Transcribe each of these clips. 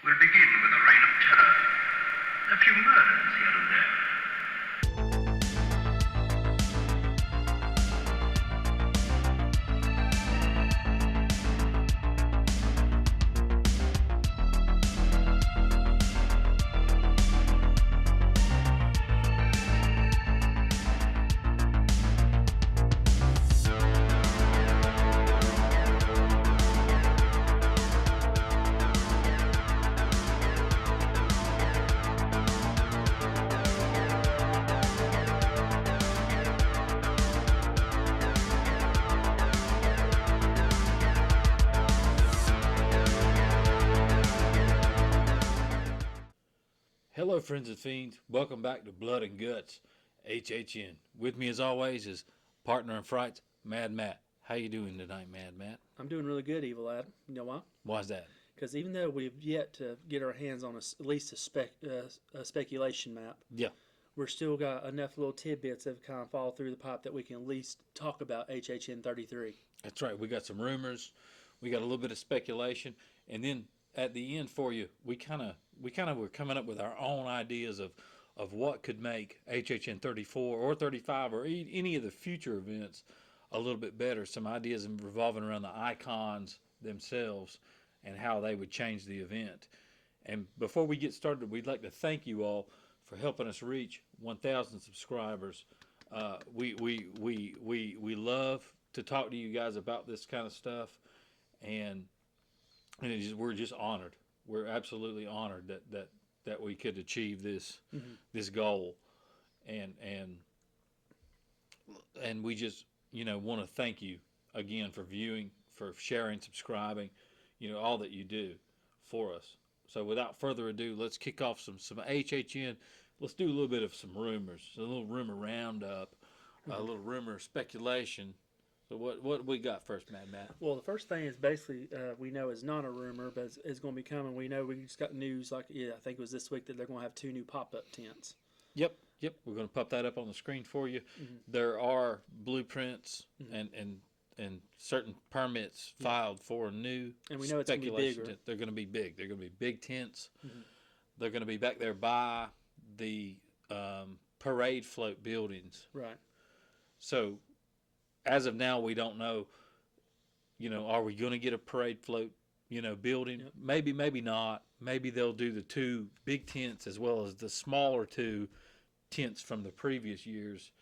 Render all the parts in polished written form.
We'll begin with a reign of terror. A few murders here and there. Hello, friends and fiends. Welcome back to Blood and Guts, HHN. With me, as always, is partner in frights, Mad Matt. How you doing tonight, Mad Matt? I'm doing really good, Evil Adam. You know why? Why's that? Because even though we've yet to get our hands on at least a speculation map, Yeah. we're still got enough little tidbits that kind of fall through the pipe that we can at least talk about HHN 33. That's right. We got some rumors. We got a little bit of speculation, and then at the end for you, we kind of were coming up with our own ideas of what could make HHN 34 or 35 or any of the future events a little bit better. Some ideas revolving around the icons themselves and how they would change the event. And before we get started, we'd like to thank you all for helping us reach 1,000 subscribers. We love to talk to you guys about this kind of stuff, and we're just honored. We're absolutely honored that we could achieve this goal, and we just want to thank you again for viewing, for sharing, subscribing, all that you do for us. So without further ado, let's kick off some HHN. Let's do a little bit of some rumors, a little rumor roundup, a little rumor speculation. So what we got first, Mad Matt? Well, the first thing is basically we know is not a rumor, but it's going to be coming. We know we just got news, I think it was this week, that they're going to have 2 new pop-up tents. Yep. We're going to pop that up on the screen for you. Mm-hmm. There are blueprints and certain permits filed for new. And we know it's going to be bigger. They're going to be big. They're going to be big tents. Mm-hmm. They're going to be back there by the parade float buildings. Right. So, as of now, we don't know, are we going to get a parade float, building? Yep. Maybe not. Maybe they'll do the 2 big tents as well as the smaller 2 tents from the previous years,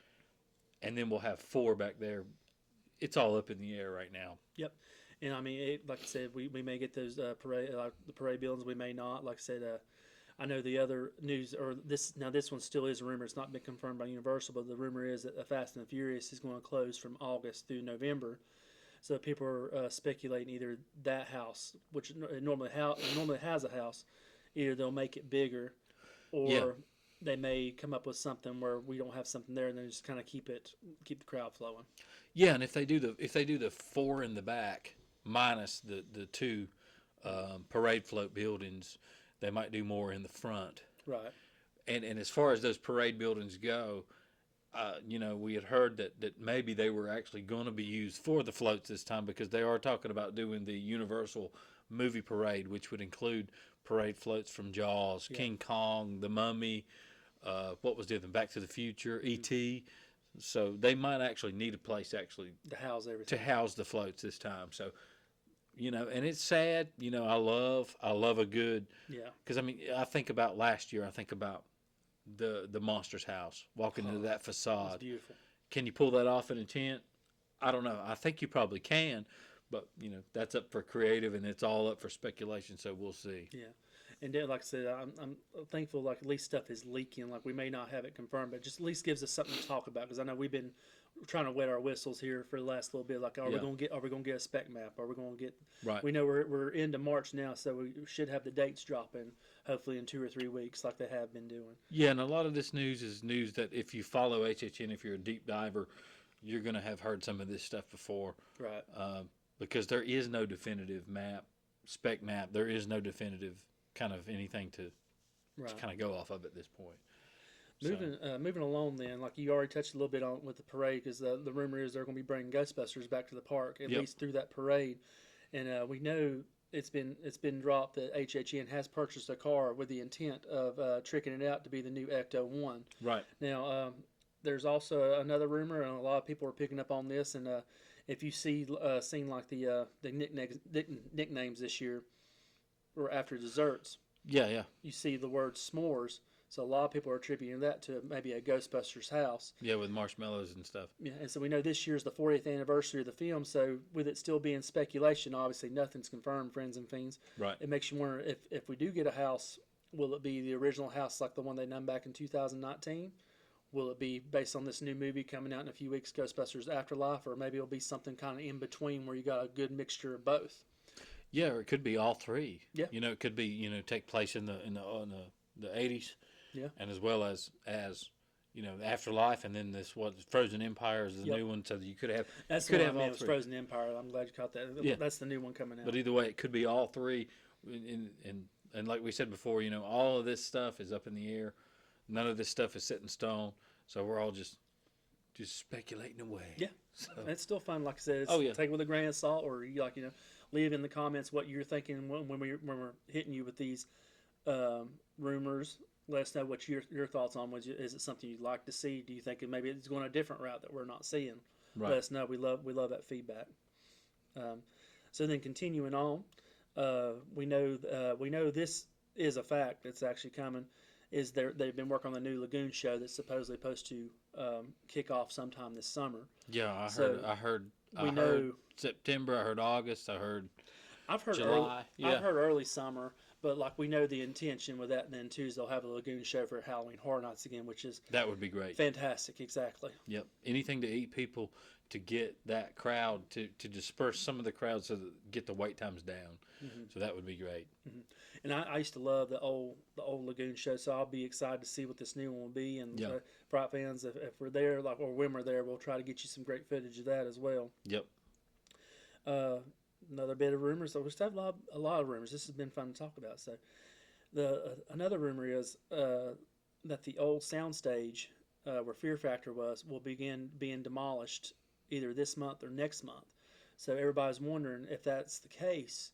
and then we'll have 4 back there. It's all up in the air right now. Yep. And I mean, like I said, we may get those the parade buildings. We may not. Like I said, I know the other news, or this one still is a rumor. It's not been confirmed by Universal, but the rumor is that Fast and the Furious is going to close from August through November. So people are speculating either that house, which normally has a house, either they'll make it bigger, or they may come up with something where we don't have something there, and then just kind of keep the crowd flowing. Yeah, and if they do the 4 in the back minus the 2 parade float buildings, they might do more in the front. Right. And as far as those parade buildings go, we had heard that maybe they were actually going to be used for the floats this time, because they are talking about doing the Universal movie parade, which would include parade floats from Jaws, King Kong, The Mummy, what was the other, Back to the Future, E.T. So they might actually need a place to house everything, to house the floats this time. So, and it's sad. I love a good. Yeah. Because I think about last year. I think about the monster's house, walking into that facade. That's beautiful. Can you pull that off in a tent? I don't know. I think you probably can, but that's up for creative, and it's all up for speculation. So we'll see. Yeah. And then, like I said, I'm thankful, like, at least stuff is leaking. Like, we may not have it confirmed, but just at least gives us something to talk about. Because I know we've been trying to wet our whistles here for the last little bit. Like, are we going to get a spec map? Are we going to get? Right. We know we're into March now, so we should have the dates dropping hopefully in 2 or 3 weeks, like they have been doing. Yeah, and a lot of this news is news that if you follow HHN, if you're a deep diver, you're going to have heard some of this stuff before. Right. Because there is no definitive spec map. There is no definitive kind of anything to kind of go off of at this point. Moving along then, like you already touched a little bit on with the parade, because the rumor is they're going to be bringing Ghostbusters back to the park, at least through that parade. And we know it's been dropped that HHN has purchased a car with the intent of tricking it out to be the new Ecto One. Right. Now, there's also another rumor, and a lot of people are picking up on this. And if you seen like the nicknames this year, or after desserts, Yeah. you see the word s'mores. So a lot of people are attributing that to maybe a Ghostbusters house. Yeah, with marshmallows and stuff. Yeah, and so we know this year's the 40th anniversary of the film. So with it still being speculation, obviously nothing's confirmed, friends and fiends. Right. It makes you wonder if we do get a house, will it be the original house like the one they done back in 2019? Will it be based on this new movie coming out in a few weeks, Ghostbusters Afterlife, or maybe it'll be something kind of in between where you got a good mixture of both? Yeah, or it could be all three. Yeah. You know, it could be, take place in the 80s. Yeah. And as well as Afterlife, and then this Frozen Empire is the Yep. new one, so that you could have That's could the have one I all mean, it was three. Frozen Empire. I'm glad you caught that. Yeah. That's the new one coming out. But either way, it could be all three. And like we said before, all of this stuff is up in the air. None of this stuff is set in stone. So we're all just speculating away. Yeah. So, It's still fun, like I said. It's, Oh, yeah. Take it with a grain of salt, or you leave in the comments what you're thinking when we're hitting you with these rumors. Let us know what your thoughts on. Is it something you'd like to see? Do you think maybe it's going a different route that we're not seeing? right. Let us know. We love that feedback. So then continuing on, we know this is a fact. It's actually coming. They've been working on the new Lagoon show that's supposedly supposed to kick off sometime this summer. Yeah, I heard September. I heard August. I've heard July. I've heard early summer, but like we know the intention with that then too is they'll have a Lagoon show for Halloween Horror Nights again, which is that would be great. fantastic. Exactly. Yep. Anything to eat people to get that crowd to disperse some of the crowd so that get the wait times down. Mm-hmm. So that would be great. Mm-hmm. And I used to love the old Lagoon show, so I'll be excited to see what this new one will be. And Yeah. Prop fans, if we're there, or when we're there, we'll try to get you some great footage of that as well. Yep. Another bit of rumors. So we still have a lot of rumors. This has been fun to talk about. So another rumor is that the old soundstage where Fear Factor will begin being demolished either this month or next month. So everybody's wondering if that's the case,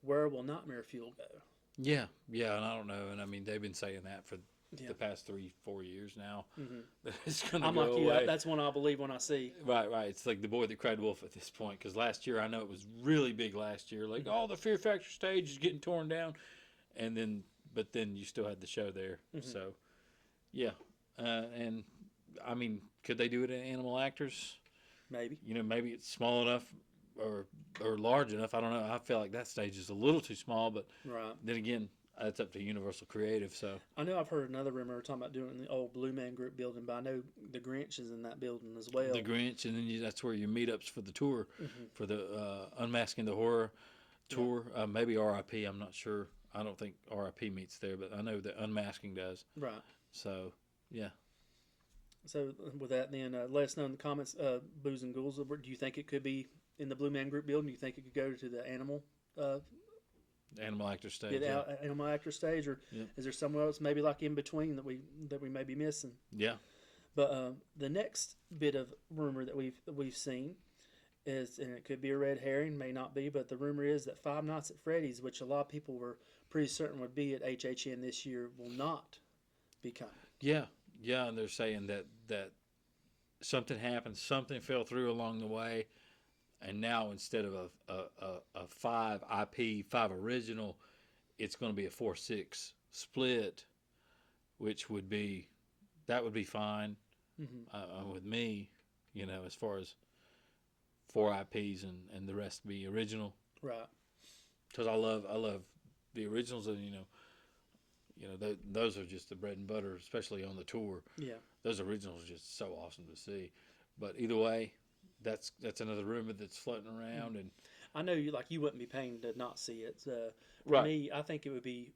where will Nightmare Fuel go? Yeah, and I don't know. And I mean, they've been saying that for Yeah. the past 3-4 years now. Mm-hmm. That it's going to I'm go like you. away. That's one I'll believe when I see. Right. It's like the boy that cried wolf at this point. Because last year, I know it was really big last year. Like, the Fear Factor stage is getting torn down. But then you still had the show there. Mm-hmm. So, yeah. And, I mean, could they do it in Animal Actors? Maybe. Maybe it's small enough or large enough. I don't know. I feel like that stage is a little too small. But Right. then again, that's up to Universal Creative. So I know I've heard another rumor talking about doing it in the old Blue Man Group building, but I know the Grinch is in that building as well. the Grinch, and then that's where your meetups for the tour, Mm-hmm. for the Unmasking the Horror tour. Maybe RIP. I'm not sure. I don't think RIP meets there, but I know that Unmasking does. Right. So yeah. So with that, then let us know in the comments. Booze and Ghouls. Do you think it could be in the Blue Man Group building? Do you think it could go to the Animal Animal Actor stage. Animal Actor stage, or is there somewhere else maybe like in between that we may be missing? Yeah. But the next bit of rumor that we've seen is, and it could be a red herring, may not be, but the rumor is that Five Nights at Freddy's, which a lot of people were pretty certain would be at HHN this year, will not be coming. Yeah, and they're saying that something happened, something fell through along the way, and now instead of a 5 IP, 5 original, it's going to be a 4-6 split, which would be fine with me, as far as 4 IPs and the rest be original. Right. Because I love the originals, and those are just the bread and butter, especially on the tour. Yeah. Those originals are just so awesome to see. But either way, that's another rumor that's floating around, and I know you wouldn't be paying to not see it. For Right. me, I think it would be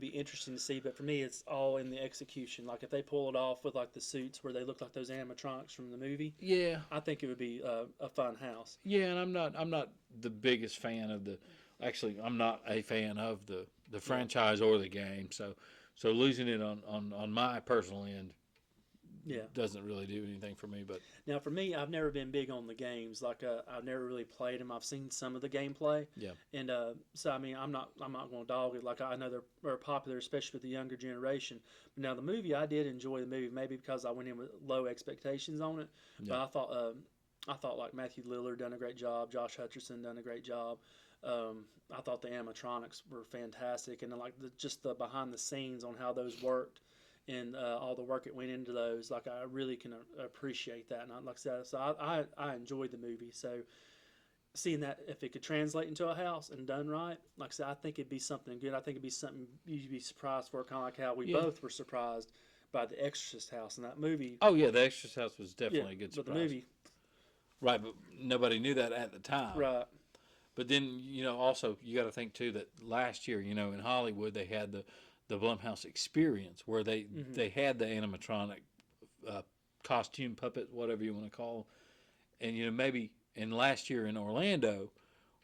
interesting to see, but for me, it's all in the execution. Like if they pull it off with like the suits where they look like those animatronics from the movie, yeah, I think it would be a fun house. and I'm not the biggest fan of the. Actually, I'm not a fan of the franchise or the game. So losing it on my personal end Yeah. doesn't really do anything for me. But Now, for me, I've never been big on the games. Like, I've never really played them. I've seen some of the gameplay, yeah, and so I mean, I'm not going to dog it. Like, I know they're popular, especially with the younger generation. But now, the movie, I did enjoy the movie, maybe because I went in with low expectations on it. But Yeah. I thought like Matthew Lillard done a great job, Josh Hutcherson done a great job. I thought the animatronics were fantastic, and then, like just the behind the scenes on how those worked and all the work that went into those. Like I really can appreciate that, and like I said, so I enjoyed the movie. So seeing that if it could translate into a house and done right, like I said, I think it'd be something good. I think it'd be something you'd be surprised for, kind of like how we Yeah. both were surprised by the Exorcist house in that movie. oh yeah, the Exorcist house was Yeah, definitely a good but the surprise. movie, Right, but nobody knew that at the time. right? But then also you got to think too that last year, in Hollywood they had the Blumhouse Experience where they had the animatronic costume puppet, whatever you want to call them. And maybe and last year in Orlando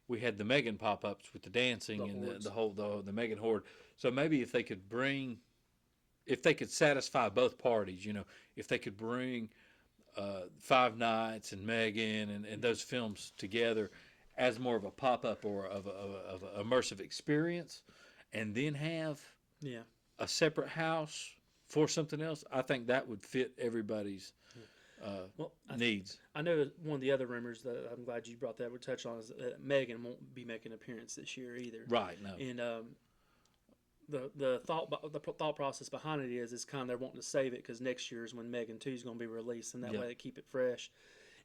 we had the Megan pop-ups with the dancing The and hordes. the whole the Megan horde. So maybe if they could satisfy both parties, if they could bring Five Nights and Megan and those films together as more of a pop-up or of a immersive experience, and then have Yeah. a separate house for something else, I think that would fit everybody's Well, needs. I know one of the other rumors that I'm glad you brought that we touch on is that Megan won't be making an appearance this year either. Right. No. And the thought process behind it is kind of they're wanting to save it because next year is when Megan 2 is going to be released, and that Yeah. way they keep it fresh.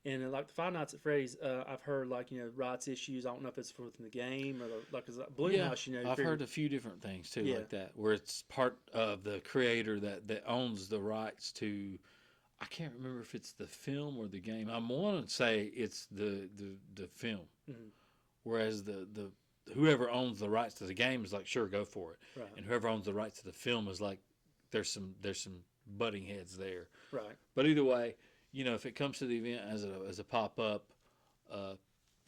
And like the Five Nights at Freddy's, I've heard like rights issues. I don't know if it's within the game or like Blumhouse. I've heard a few different things too, Yeah. like that, where it's part of the creator that owns the rights to. I can't remember if it's the film or the game. I'm want to say it's the film, Mhm. whereas the whoever owns the rights to the game is like, sure, go for it, Right. and whoever owns the rights to the film is like, there's some butting heads there. Right. But either way, if it comes to the event as a pop up,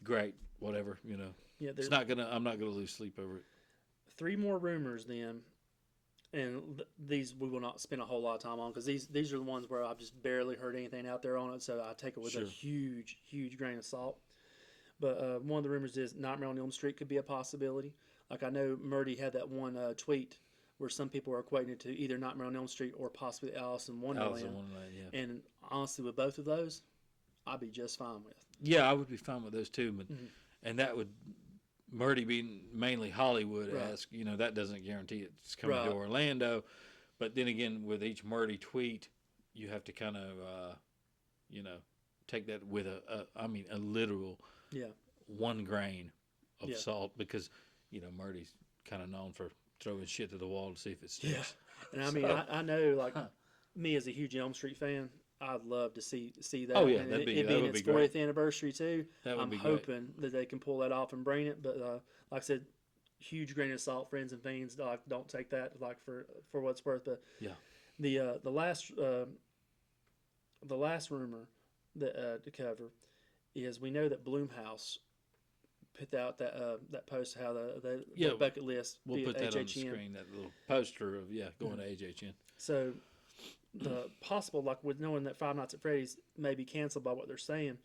great, whatever. Yeah. It's not gonna. I'm not gonna lose sleep over it. 3 more rumors then, and these we will not spend a whole lot of time on because these are the ones where I've just barely heard anything out there on it, so I take it with a Sure. huge grain of salt. But one of the rumors is Nightmare on Elm Street could be a possibility. Like I know Murdy had that one tweet where some people are equating it to either Nightmare on Elm Street or possibly Alice in Wonderland. Alice in Wonderland, yeah. And honestly, with both of those, I'd be just fine with. Yeah, I would be fine with those too, but Mhm. and that would Murdy being mainly Hollywood Right. esque. That doesn't guarantee it's coming Right. to Orlando. But then again, with each Murdy tweet, you have to kind of take that with a literal Yeah. 1 grain of Yeah. salt, because Murdy's kind of known for throwing shit to the wall to see if it sticks. Yeah. And I mean, I know, like, me as a huge Elm Street fan, I'd love to see that. Oh, yeah, and that being would its be great. 40th anniversary too. That would I'm be great. hoping that they can pull that off and bring it. But like I said, huge grain of salt, friends and fiends. Like, don't take that like for what it's worth. But Yeah. the last rumor that to cover is we know that Blumhouse put out that post how the Yeah, bucket list. We'll via put that on the HHN. screen, that little poster of going to HHN. So the possible, like with knowing that Five Nights at Freddy's may be canceled by what they're saying,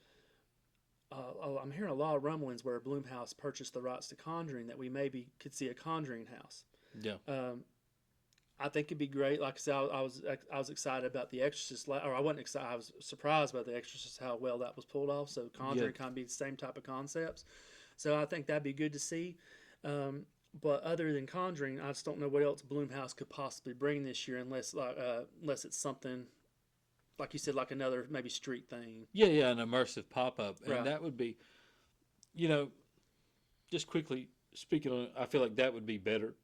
I'm hearing a lot of rumblings where Blumhouse purchased the rights to Conjuring, that we maybe could see a Conjuring house. Yeah. I think it'd be great. Like I said, I was excited about The Exorcist, or I wasn't excited. I was surprised by The Exorcist how well that was pulled off. So Conjuring kind of be the same type of concepts. So I think that'd be good to see. But other than Conjuring, I just don't know what else Blumhouse could possibly bring this year, unless it's something like you said, like another maybe street thing. Yeah, an immersive pop up, and Right. that would be, just quickly speaking on it, I feel like that would be better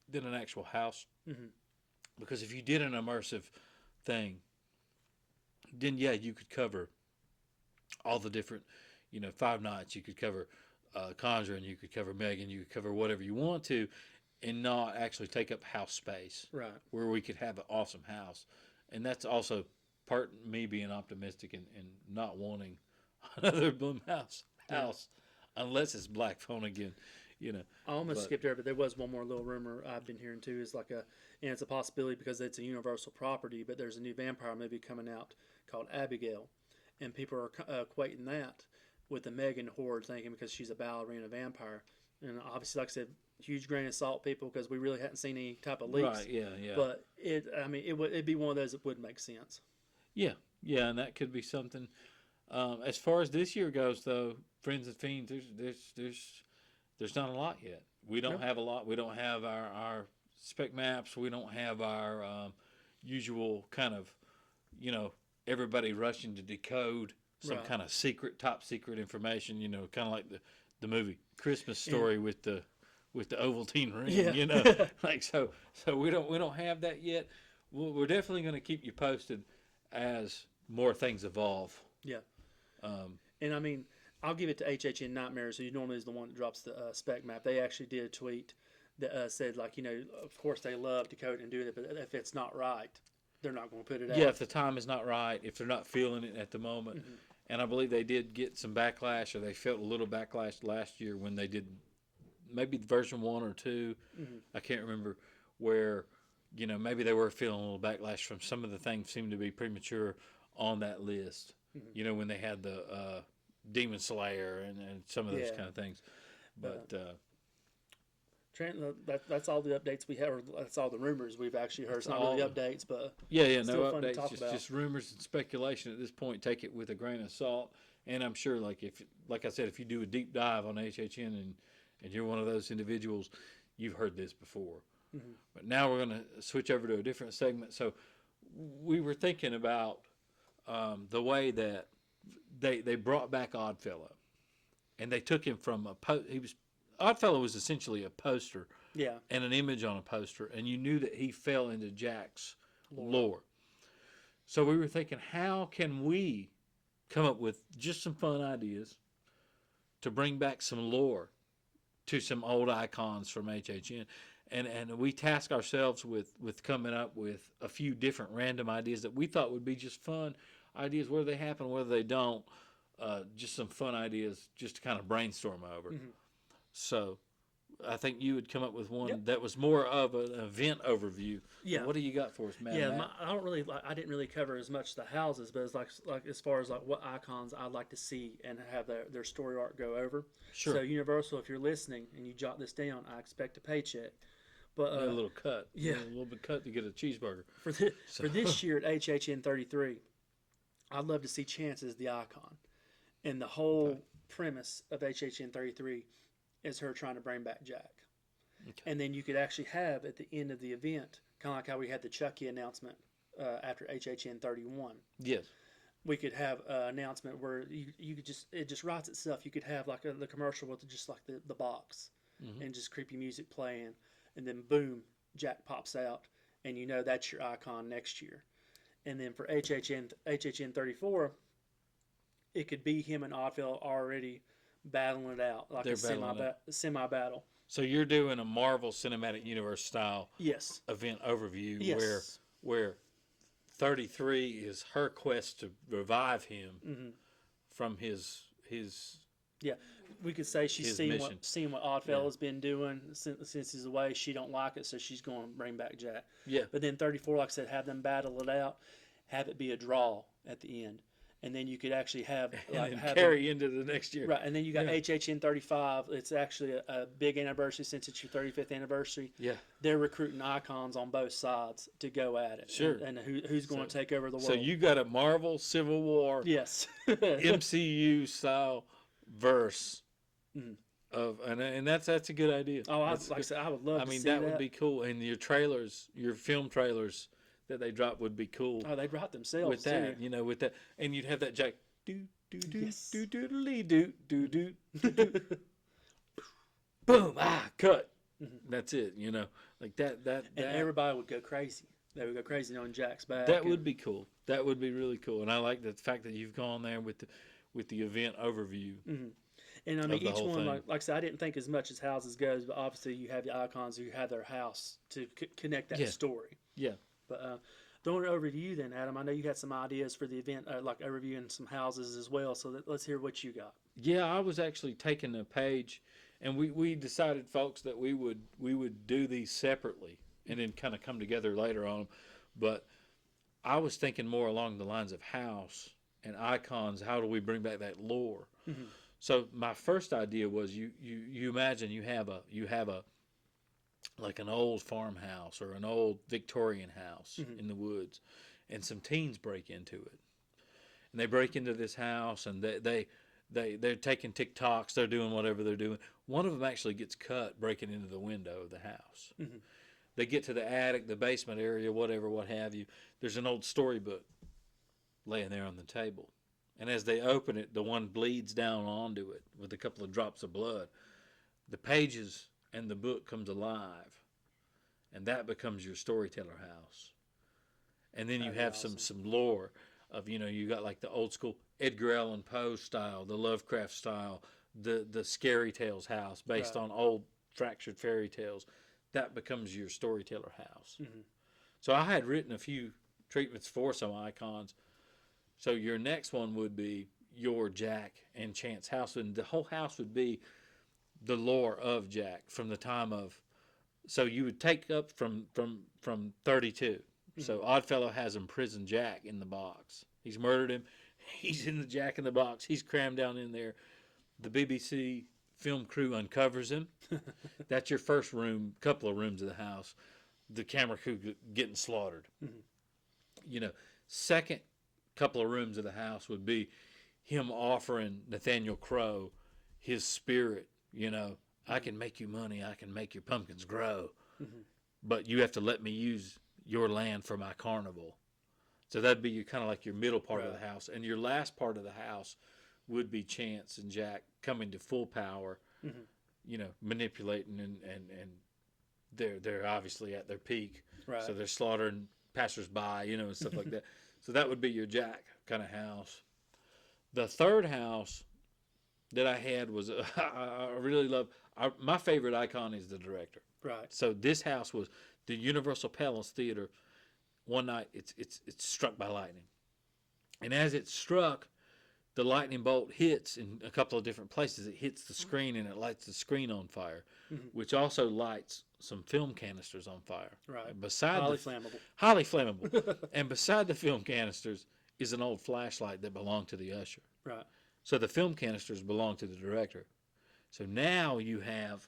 than an actual house, Mhm. because if you did an immersive thing, then you could cover all the different, Five Nights. You could cover Conjuring. You could cover Megan. You could cover whatever you want to, and not actually take up house space. Right. Where we could have an awesome house. And that's also part me being optimistic and not wanting another Blumhouse house, unless it's Black Phone again. you know. I almost But- skipped over, but there was one more little rumor I've been hearing too. Is like and it's a possibility because it's a Universal property, but there's a new vampire movie coming out called Abigail, and people are equating that with the Megan horde thinking because she's a ballerina vampire. And obviously, like I said, huge grain of salt, people, because we really hadn't seen any type of leaks. Right, yeah. But it'd be one of those that would make sense. Yeah, and that could be something. As far as this year goes, though, Friends and Fiends, there's not a lot yet. We don't have a lot. We don't have our spec maps. We don't have our usual kind of, everybody rushing to decode some Right. kind of top secret information. Kind of like the movie Christmas Story with the Ovaltine ring. Yeah. Like so we don't have that yet. We're definitely going to keep you posted as more things evolve. Yeah. And I mean, I'll give it to HHN Nightmares, who normally is the one that drops the spec map. They actually did a tweet that said, like, of course they love decoding and doing it, but if it's not right, they're not going to put it out. Yeah, if the time is not right, if they're not feeling it at the moment. Mm-hmm. And I believe they did get some backlash, or they felt a little backlash last year when they did maybe version 1 or 2. Mm-hmm. I can't remember, where, maybe they were feeling a little backlash from some of the things seemed to be premature on that list. Mm-hmm. When they had the Demon Slayer and some of those Yeah. kind of things. But Trent, that's all the updates we have, or that's all the rumors we've actually heard. It's not all really the- updates, but yeah, still no fun to updates, talk about. just rumors and speculation at this point. Take it with a grain of salt. And I'm sure, like I said, if you do a deep dive on HHN and you're one of those individuals, you've heard this before. Mm-hmm. But now we're going to switch over to a different segment. So we were thinking about the way that they brought back Oddfellow, and they took him from Oddfellow was essentially a poster yeah, and an image on a poster, and you knew that he fell into Jack's lore. So we were thinking, how can we come up with just some fun ideas to bring back some lore to some old icons from HHN? And we task ourselves with coming up with a few different random ideas that we thought would be just fun ideas, whether they happen, whether they don't, just some fun ideas just to kind of brainstorm over. Mm-hmm. So I think you would come up with one Yep. that was more of an event overview. Yeah. What do you got for us, Matt? yeah. I didn't really cover as much the houses, but it's like as far as like what icons I'd like to see and have their story arc go over. Sure. So Universal, if you're listening and you jot this down, I expect a paycheck. But a little cut. yeah. A little bit cut to get a cheeseburger. for this year at HHN 33, I'd love to see Chance as the icon, and the whole premise of HHN 33 is her trying to bring back Jack. Okay. And then you could actually have at the end of the event, kind of like how we had the Chucky announcement after HHN 31. Yes. We could have an announcement where you could it just writes itself. You could have like the commercial with just like the box and just creepy music playing, and then boom, Jack pops out, and that's your icon next year. And then for HHN 34, it could be him and Oddfellow already battling it out, like They're a semi battle. So you're doing a Marvel Cinematic Universe style Yes. event overview Yes. where 33 is her quest to revive him from his Yeah, we could say she's his seen mission. what Oddfellow's been doing since he's away. She don't like it, so she's going to bring back Jack. Yeah. But then 34, like I said, have them battle it out, have it be a draw at the end, and then you could actually have and have carry into the next year. right. And then you got Yeah. HHN 35. It's actually a big anniversary since it's your 35th anniversary. Yeah. They're recruiting icons on both sides to go at it. Sure. And who's going to take over the world? So you got a Marvel Civil War yes. MCU style verse of and that's a good idea. Oh, That's like I good. said, I would love I to mean see that would be cool, and your film trailers that they drop would be cool Oh, they'd write themselves with that. too. With that, and you'd have that Jack do do do Yes. do do do do do do boom cut. That's it. Like that And everybody would go crazy. They would go crazy on Jack's back. that would be cool. That would be really cool, and I like the fact that you've gone there with the event overview. And I of mean, the each whole one, thing. like I said, I didn't think as much as houses goes, but obviously you have the icons who have their house to connect that Yeah. story. Yeah. But throwing it over to you then, Adam. I know you had some ideas for the event, like overviewing some houses as well. So let's hear what you got. Yeah, I was actually taking a page And we decided, folks, that we would do these separately and then kind of come together later on. But I was thinking more along the lines of house and icons. How do we bring back that lore? Mm-hmm. So my first idea was you imagine you have a like an old farmhouse or an old Victorian house in the woods, and some teens break into it, and they break into this house, and they're taking TikToks, they're doing whatever they're doing. One of them actually gets cut breaking into the window of the house. Mm-hmm. They get to the attic, the basement area, whatever, what have you. There's an old storybook laying there on the table. And as they open it, the one bleeds down onto it with a couple of drops of blood. The pages and the book comes alive. And that becomes your storyteller house. And then you have awesome. some lore of, you got like the old school Edgar Allan Poe style, the Lovecraft style, the Scary Tales house based on old fractured fairy tales. That becomes your storyteller house. Mm-hmm. So I had written a few treatments for some icons. So your next one would be your Jack and Chance house, and the whole house would be the lore of Jack from the time of. So you would take up from 32. Mm-hmm. So Oddfellow has imprisoned Jack in the box. He's murdered him. He's in the Jack in the box. He's crammed down in there. The BBC film crew uncovers him. That's your first room, couple of rooms of the house. The camera crew getting slaughtered. Mm-hmm. Second couple of rooms of the house would be him offering Nathaniel Crowe his spirit. I can make you money. I can make your pumpkins grow. Mm-hmm. But you have to let me use your land for my carnival. So that'd be your kind of like your middle part of the house. And your last part of the house would be Chance and Jack coming to full power, manipulating and they're obviously at their peak. Right. So they're slaughtering passersby, and stuff like that. So that would be your Jack kind of house. The third house that I had was I really love. My favorite icon is the director. Right. So this house was the Universal Palace Theater. One night it's struck by lightning, and as it struck, the lightning bolt hits in a couple of different places. It hits the screen and it lights the screen on fire, which also lights some film canisters on fire. Right. Flammable. Highly flammable. And beside the film canisters is an old flashlight that belonged to the usher. Right. So the film canisters belong to the director. So now you have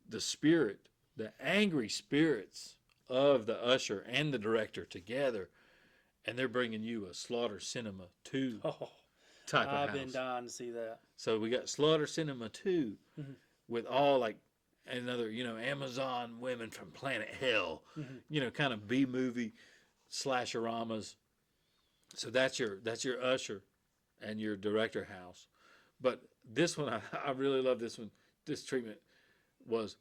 the spirit, the angry spirits of the usher and the director together, and they're bringing you a Slaughter Cinema 2 type of house. I've been dying to see that. So we got Slaughter Cinema 2 with all like another, Amazon women from Planet Hell, kind of B-movie slasheramas. So that's your usher and your director house. But this one, I really love this one. This treatment was,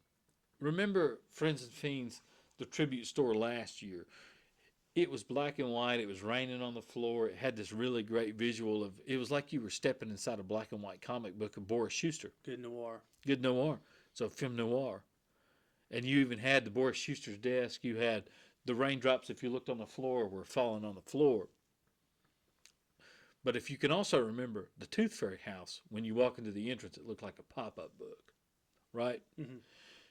remember Friends and Fiends, the tribute store last year? It was black and white. It was raining on the floor. It had this really great visual of, it was like you were stepping inside a black and white comic book of Boris Schuster. Good noir. So film noir. And you even had the Boris Schuster's desk. You had the raindrops, if you looked on the floor, were falling on the floor. But if you can also remember the Tooth Fairy house, when you walk into the entrance, it looked like a pop-up book, right? Mm-hmm.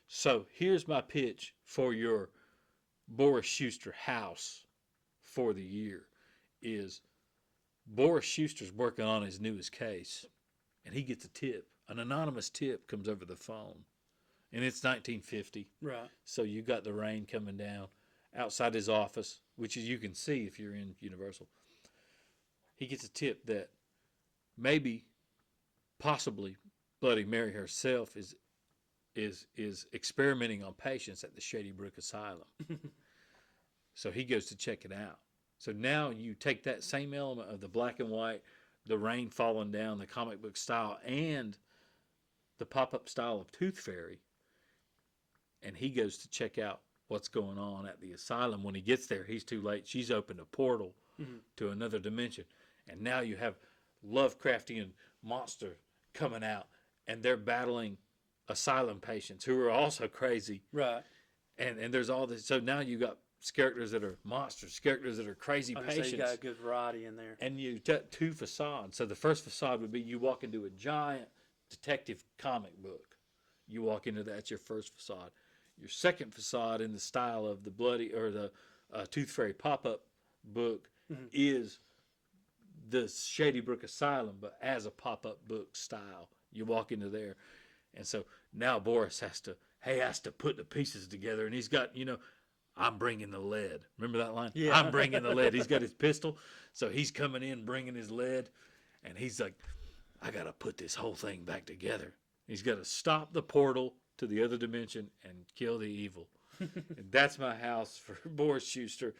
So here's my pitch for your Boris Schuster house for the year is Boris Schuster's working on his newest case, and he gets a tip. An anonymous tip comes over the phone, and it's 1950. Right. So you got the rain coming down outside his office, which you can see if you're in Universal. He gets a tip that maybe, possibly, Bloody Mary herself is experimenting on patients at the Shady Brook Asylum. So he goes to check it out. So now you take that same element of the black and white, the rain falling down, the comic book style, and the pop-up style of Tooth Fairy, and he goes to check out what's going on at the asylum. When he gets there, he's too late. She's opened a portal to another dimension. And now you have Lovecraftian monster coming out, and they're battling asylum patients who are also crazy. Right. And there's all this. So now you got characters that are monsters, characters that are crazy patients. So you got a good variety in there. And you got two facades. So the first facade would be you walk into a giant detective comic book. You walk into that's your first facade. Your second facade in the style of the Bloody or the Tooth Fairy pop-up book is the Shady Brook Asylum, but as a pop-up book style. You walk into there, and so now Boris has to put the pieces together, and he's got, I'm bringing the lead. Remember that line? Yeah. I'm bringing the lead. He's got his pistol, so he's coming in bringing his lead, and he's like, I got to put this whole thing back together. He's got to stop the portal to the other dimension and kill the evil. And that's my house for Boris Schuster,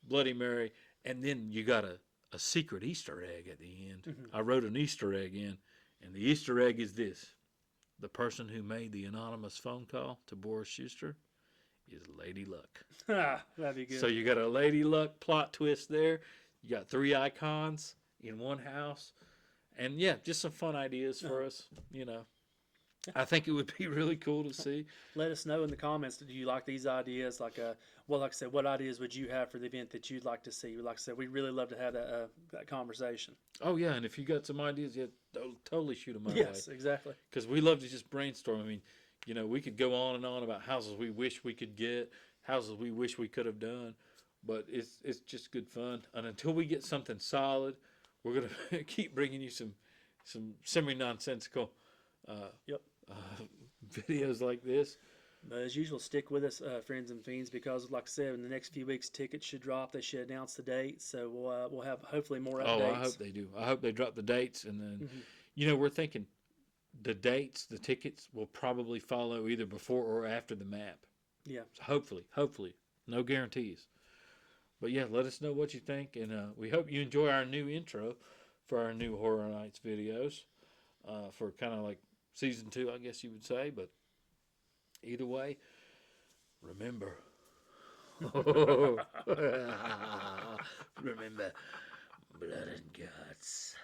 Bloody Mary, and then you got a secret Easter egg at the end. I wrote an Easter egg in, and the Easter egg is this. The person who made the anonymous phone call to Boris Schuster is Lady Luck. That'd be good. So you got a Lady Luck plot twist there. You got 3 icons in one house. And yeah, just some fun ideas for us, I think it would be really cool to see. Let us know in the comments. Do you like these ideas? Like I said, what ideas would you have for the event that you'd like to see? Like I said, we'd really love to have that conversation. Oh yeah, and if you got some ideas, yeah, totally shoot them our way. Yes, exactly. Because we love to just brainstorm. I mean, we could go on and on about houses we wish we could get, houses we wish we could have done, but it's just good fun. And until we get something solid, we're gonna keep bringing you some semi-nonsensical videos like this. But as usual, stick with us, friends and fiends, because like I said, in the next few weeks, tickets should drop. They should announce the date, so we'll have hopefully more updates. Oh, I hope they do. I hope they drop the dates, and then we're thinking the dates, the tickets will probably follow either before or after the map. Yeah. So hopefully, no guarantees. But yeah, let us know what you think, and we hope you enjoy our new intro for our new Horror Nights videos, for kind of like season 2, I guess you would say. But either way, remember, remember, blood and guts.